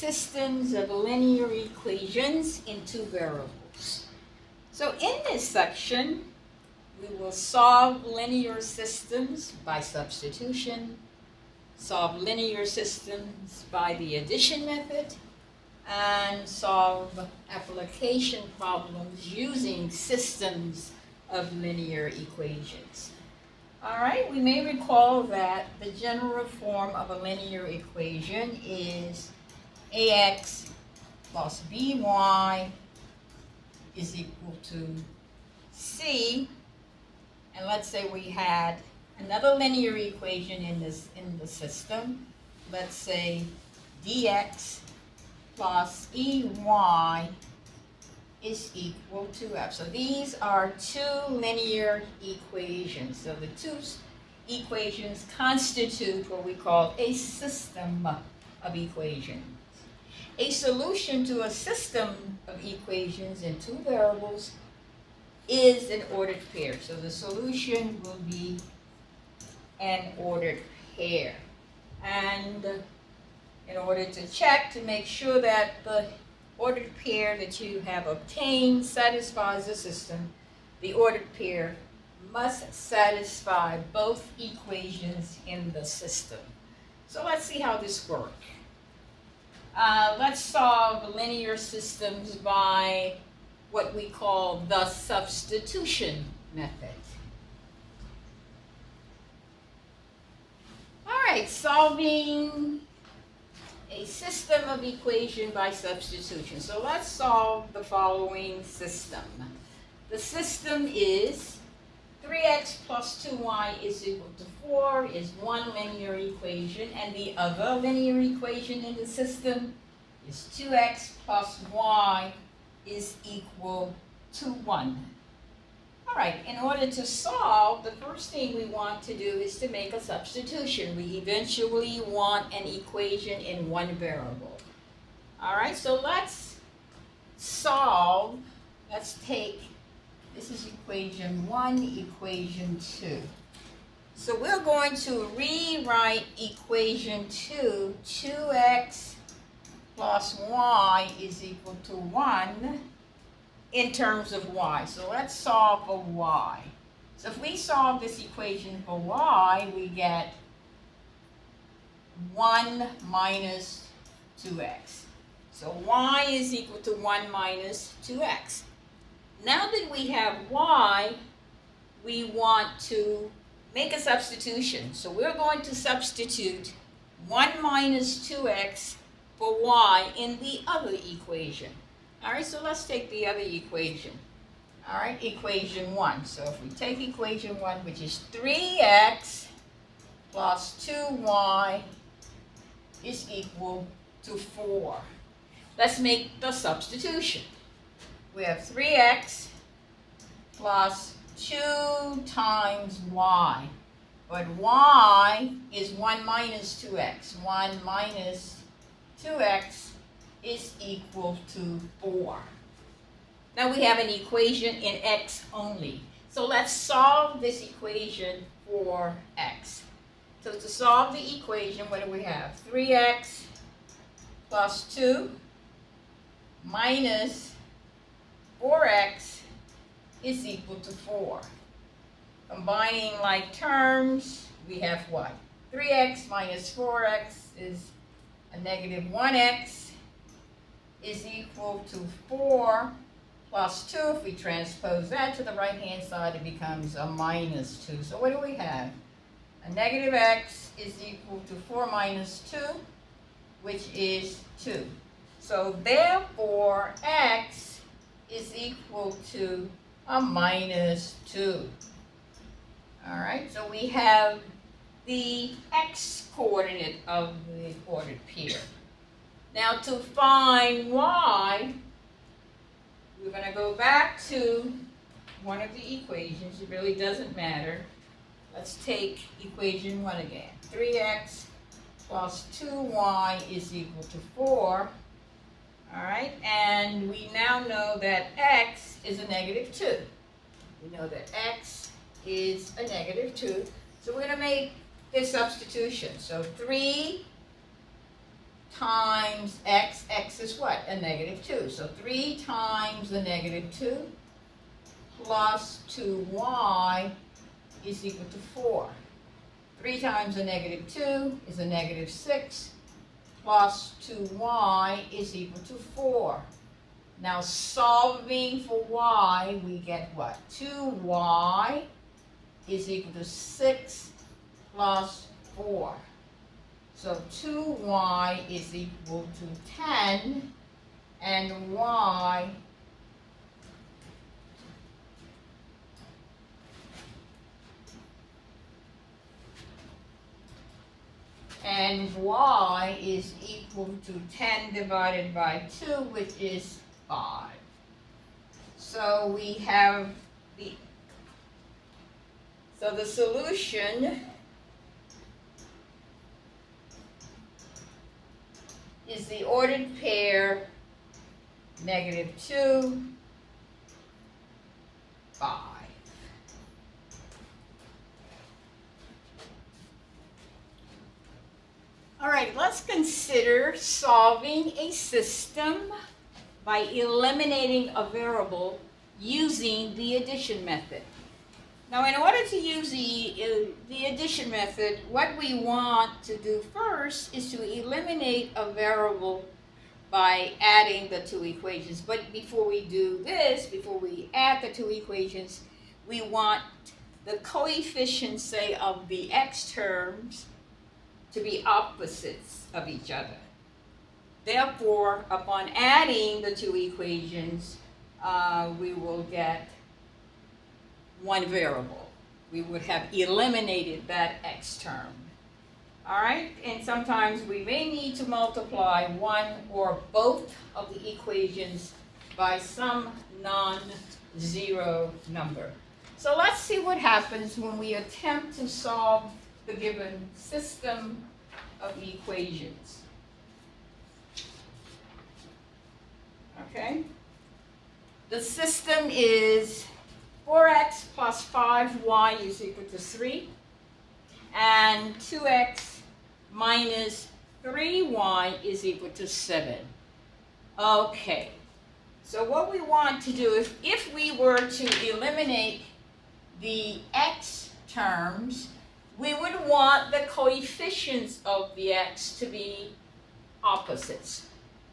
systems of linear equations in two variables. So in this section, we will solve linear systems by substitution, solve linear systems by the addition method, and solve application problems using systems of linear equations. All right, we may recall that the general form of a linear equation is ax plus by is equal to c. And let's say we had another linear equation in the system. Let's say dx plus ey is equal to f. So these are two linear equations. So the two equations constitute what we call a system of equations. A solution to a system of equations in two variables is an ordered pair. So the solution will be an ordered pair. And in order to check to make sure that the ordered pair that you have obtained satisfies the system, the ordered pair must satisfy both equations in the system. So let's see how this works. Let's solve linear systems by what we call the substitution method. All right, solving a system of equation by substitution. So let's solve the following system. The system is 3x plus 2y is equal to 4 is one linear equation, and the other linear equation in the system is 2x plus y is equal to 1. All right, in order to solve, the first thing we want to do is to make a substitution. We eventually want an equation in one variable. All right, so let's solve. Let's take, this is equation 1, equation 2. So we're going to rewrite equation 2, 2x plus y is equal to 1 in terms of y. So let's solve for y. So if we solve this equation for y, we get 1 minus 2x. So y is equal to 1 minus 2x. Now that we have y, we want to make a substitution. So we're going to substitute 1 minus 2x for y in the other equation. All right, so let's take the other equation. All right, equation 1. So if we take equation 1, which is 3x plus 2y is equal to 4. Let's make the substitution. We have 3x plus 2 times y. But y is 1 minus 2x. 1 minus 2x is equal to 4. Now we have an equation in x only. So let's solve this equation for x. So to solve the equation, what do we have? 3x plus 2 minus 4x is equal to 4. Combining like terms, we have what? 3x minus 4x is a negative 1x is equal to 4 plus 2. If we transpose that to the right-hand side, it becomes a minus 2. So what do we have? A negative x is equal to 4 minus 2, which is 2. So therefore, x is equal to a minus 2. All right, so we have the x coordinate of the ordered pair. Now to find y, we're going to go back to one of the equations. It really doesn't matter. Let's take equation 1 again. 3x plus 2y is equal to 4. All right, and we now know that x is a negative 2. We know that x is a negative 2. So we're going to make this substitution. So 3 times x. X is what? A negative 2. So 3 times the negative 2 plus 2y is equal to 4. 3 times a negative 2 is a negative 6 plus 2y is equal to 4. Now solving for y, we get what? 2y is equal to 6 plus 4. So 2y is equal to 10 and y is equal to 10 divided by 2, which is 5. So we have the solution is the ordered pair negative 2, 5. All right, let's consider solving a system by eliminating a variable using the addition method. Now, in order to use the addition method, what we want to do first is to eliminate a variable by adding the two equations. But before we do this, before we add the two equations, we want the coefficients, say, of the x terms to be opposites of each other. Therefore, upon adding the two equations, we will get one variable. We would have eliminated that x term. All right, and sometimes we may need to multiply one or both of the equations by some non-zero number. So let's see what happens when we attempt to solve the given system of equations. Okay, the system is 4x plus 5y is equal to 3, and 2x minus 3y is equal to 7. Okay, so what we want to do is, if we were to eliminate the x terms, we would want the coefficients of the x to be opposites.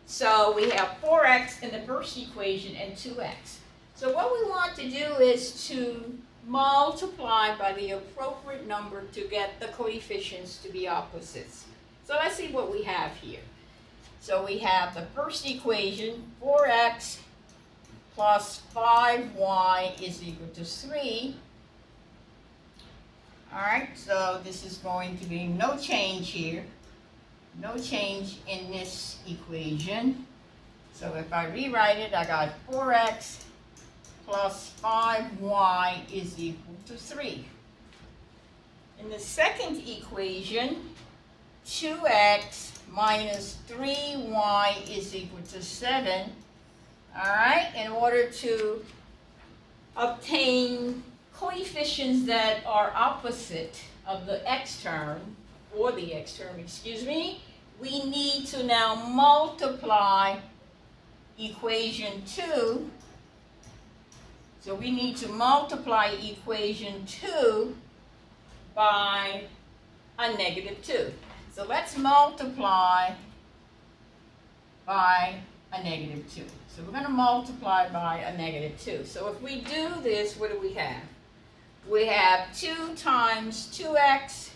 So we have 4x in the first equation and 2x. So what we want to do is to multiply by the appropriate number to get the coefficients to be opposites. So let's see what we have here. So we have the first equation, 4x plus 5y is equal to 3. All right, so this is going to be no change here. No change in this equation. So if I rewrite it, I got 4x plus 5y is equal to 3. In the second equation, 2x minus 3y is equal to 7. All right, in order to obtain coefficients that are opposite of the x term, or the x term, excuse me, we need to now multiply equation 2. So we need to multiply equation 2 by a negative 2. So let's multiply by a negative 2. So we're going to multiply by a negative 2. So if we do this, what do we have? We have 2 times 2x.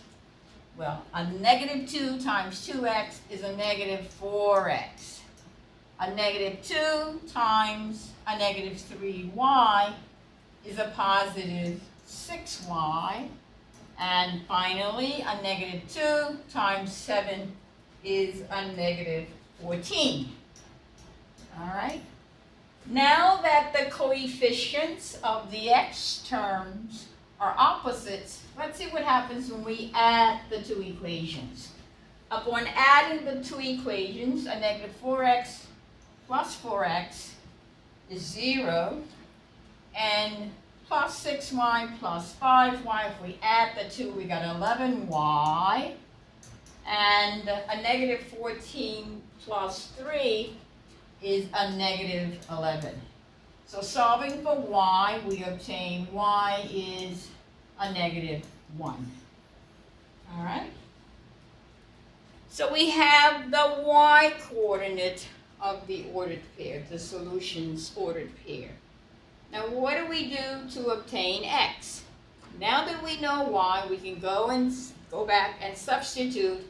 Well, a negative 2 times 2x is a negative 4x. A negative 2 times a negative 3y is a positive 6y. And finally, a negative 2 times 7 is a negative 14. All right? Now that the coefficients of the x terms are opposites, let's see what happens when we add the two equations. Upon adding the two equations, a negative 4x plus 4x is 0, and plus 6y plus 5y, if we add the two, we got 11y, and a negative 14 plus 3 is a negative 11. So solving for y, we obtain y is a negative 1. All right? So we have the y coordinate of the ordered pair, the solution's ordered pair. Now what do we do to obtain x? Now that we know y, we can go back and substitute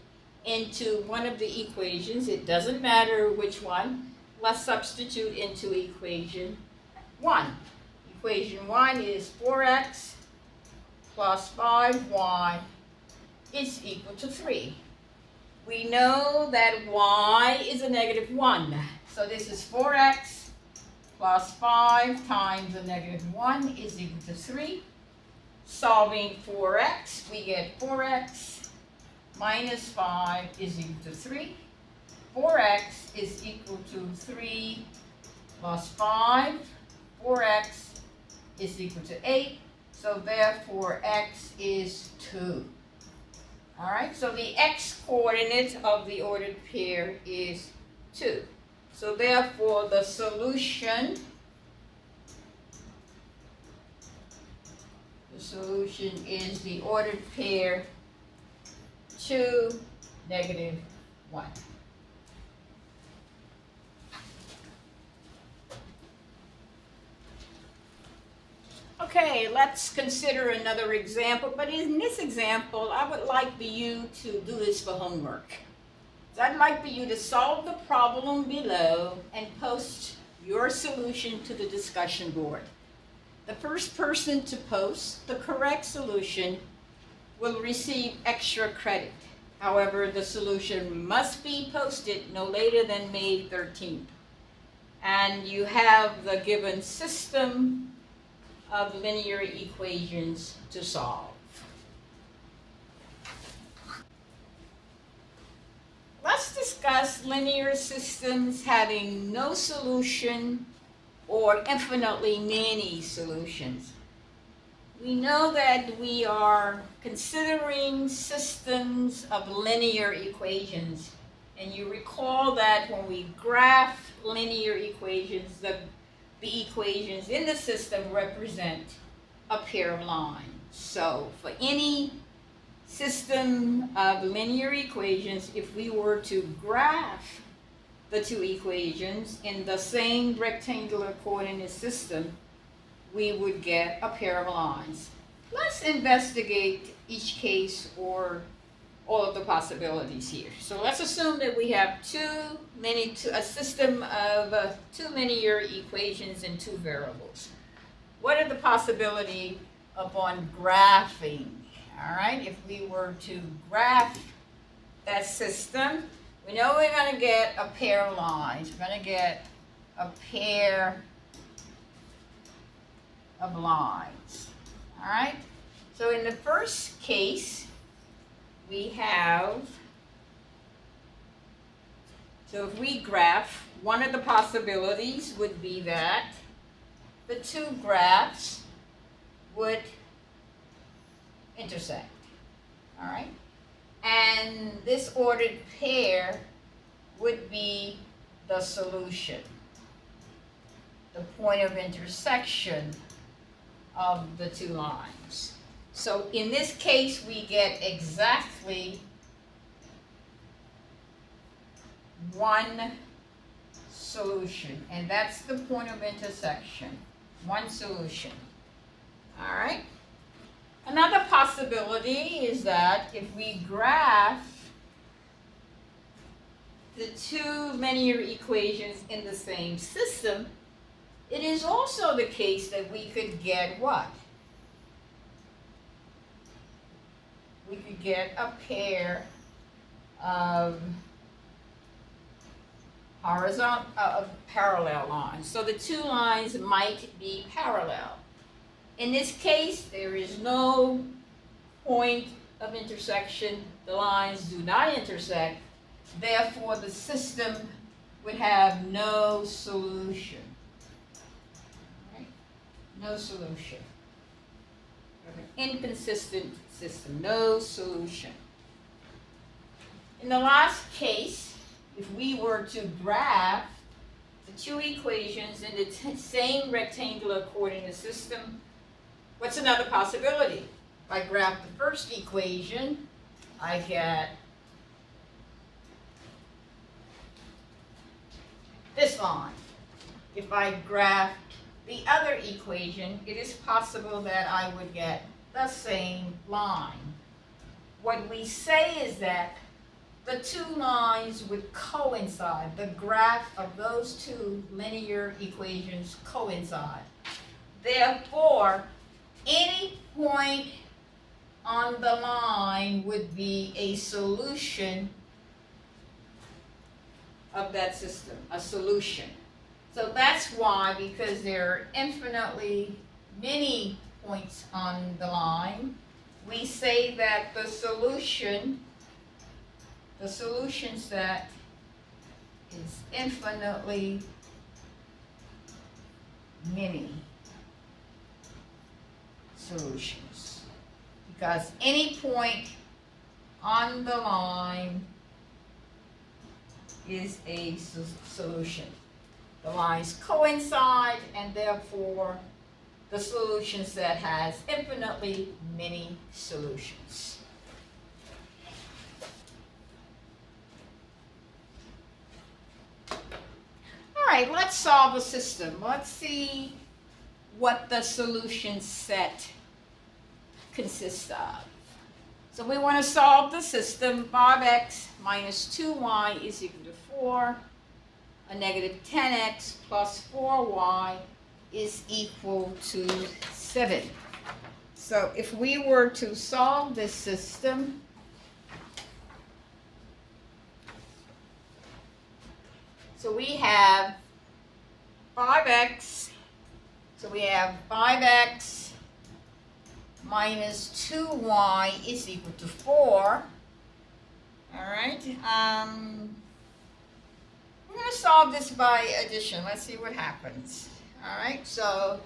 into one of the equations. It doesn't matter which one. Let's substitute into equation 1. Equation 1 is 4x plus 5y is equal to 3. We know that y is a negative 1. So this is 4x plus 5 times a negative 1 is equal to 3. Solving for x, we get 4x minus 5 is equal to 3. 4x is equal to 3 plus 5. 4x is equal to 8. So therefore x is 2. All right, so the x coordinate of the ordered pair is 2. So therefore the solution is the ordered pair 2, negative 1. Okay, let's consider another example, but in this example, I would like for you to do this for homework. So I'd like for you to solve the problem below and post your solution to the discussion board. The first person to post the correct solution will receive extra credit. However, the solution must be posted no later than May 13th. And you have the given system of linear equations to solve. Let's discuss linear systems having no solution or infinitely many solutions. We know that we are considering systems of linear equations. And you recall that when we graph linear equations, the equations in the system represent a pair of lines. So for any system of linear equations, if we were to graph the two equations in the same rectangular coordinate system, we would get a pair of lines. Let's investigate each case or all of the possibilities here. So let's assume that we have a system of two linear equations and two variables. What are the possibility upon graphing? All right, if we were to graph that system, we know we're going to get a pair of lines. We're going to get a pair of lines. All right, so in the first case, we have, so if we graph, one of the possibilities would be that the two graphs would intersect, all right? And this ordered pair would be the solution, the point of intersection of the two lines. So in this case, we get exactly one solution, and that's the point of intersection, one solution. All right? Another possibility is that if we graph the two linear equations in the same system, it is also the case that we could get what? We could get a pair of parallel lines. So the two lines might be parallel. In this case, there is no point of intersection. The lines do not intersect. Therefore, the system would have no solution. Right? No solution. An inconsistent system, no solution. In the last case, if we were to graph the two equations in the same rectangular coordinate system, what's another possibility? If I graph the first equation, I get this line. If I graph the other equation, it is possible that I would get the same line. What we say is that the two lines would coincide. The graph of those two linear equations coincide. Therefore, any point on the line would be a solution of that system, a solution. So that's why, because there are infinitely many points on the line, we say that the solution set is infinitely many solutions. Because any point on the line is a solution. The lines coincide, and therefore the solution set has infinitely many solutions. All right, let's solve a system. Let's see what the solution set consists of. So we want to solve the system. 5x minus 2y is equal to 4. A negative 10x plus 4y is equal to 7. So if we were to solve this system, so we have 5x, so we have 5x minus 2y is equal to 4. All right. We're going to solve this by addition. Let's see what happens. All right, so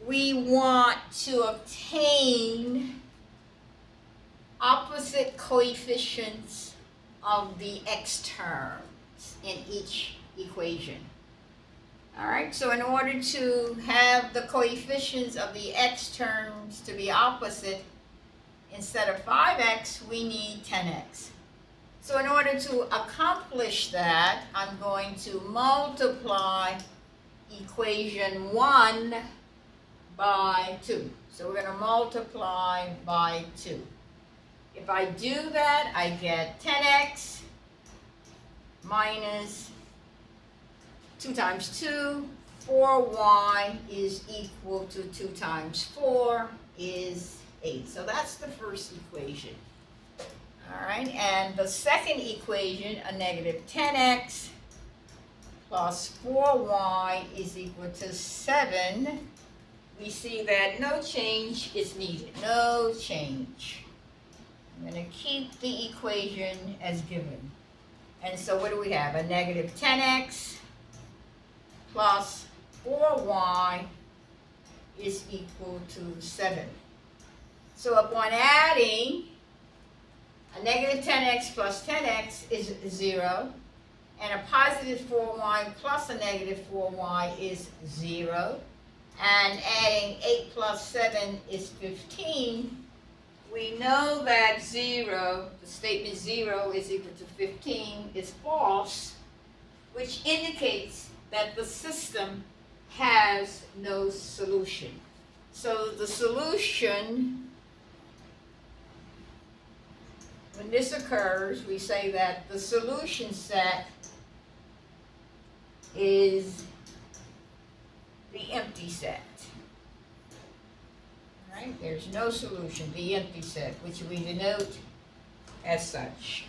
we want to obtain opposite coefficients of the x terms in each equation. All right, so in order to have the coefficients of the x terms to be opposite, instead of 5x, we need 10x. So in order to accomplish that, I'm going to multiply equation 1 by 2. So we're going to multiply by 2. If I do that, I get 10x minus 2 times 2, 4y is equal to 2 times 4 is 8. So that's the first equation. All right, and the second equation, a negative 10x plus 4y is equal to 7. We see that no change is needed, no change. I'm going to keep the equation as given. And so what do we have? A negative 10x plus 4y is equal to 7. So upon adding, a negative 10x plus 10x is 0, and a positive 4y plus a negative 4y is 0, and adding 8 plus 7 is 15. We know that 0, the statement 0 is equal to 15, is false, which indicates that the system has no solution. So the solution, when this occurs, we say that the solution set is the empty set. All right, there's no solution, the empty set, which we denote as such.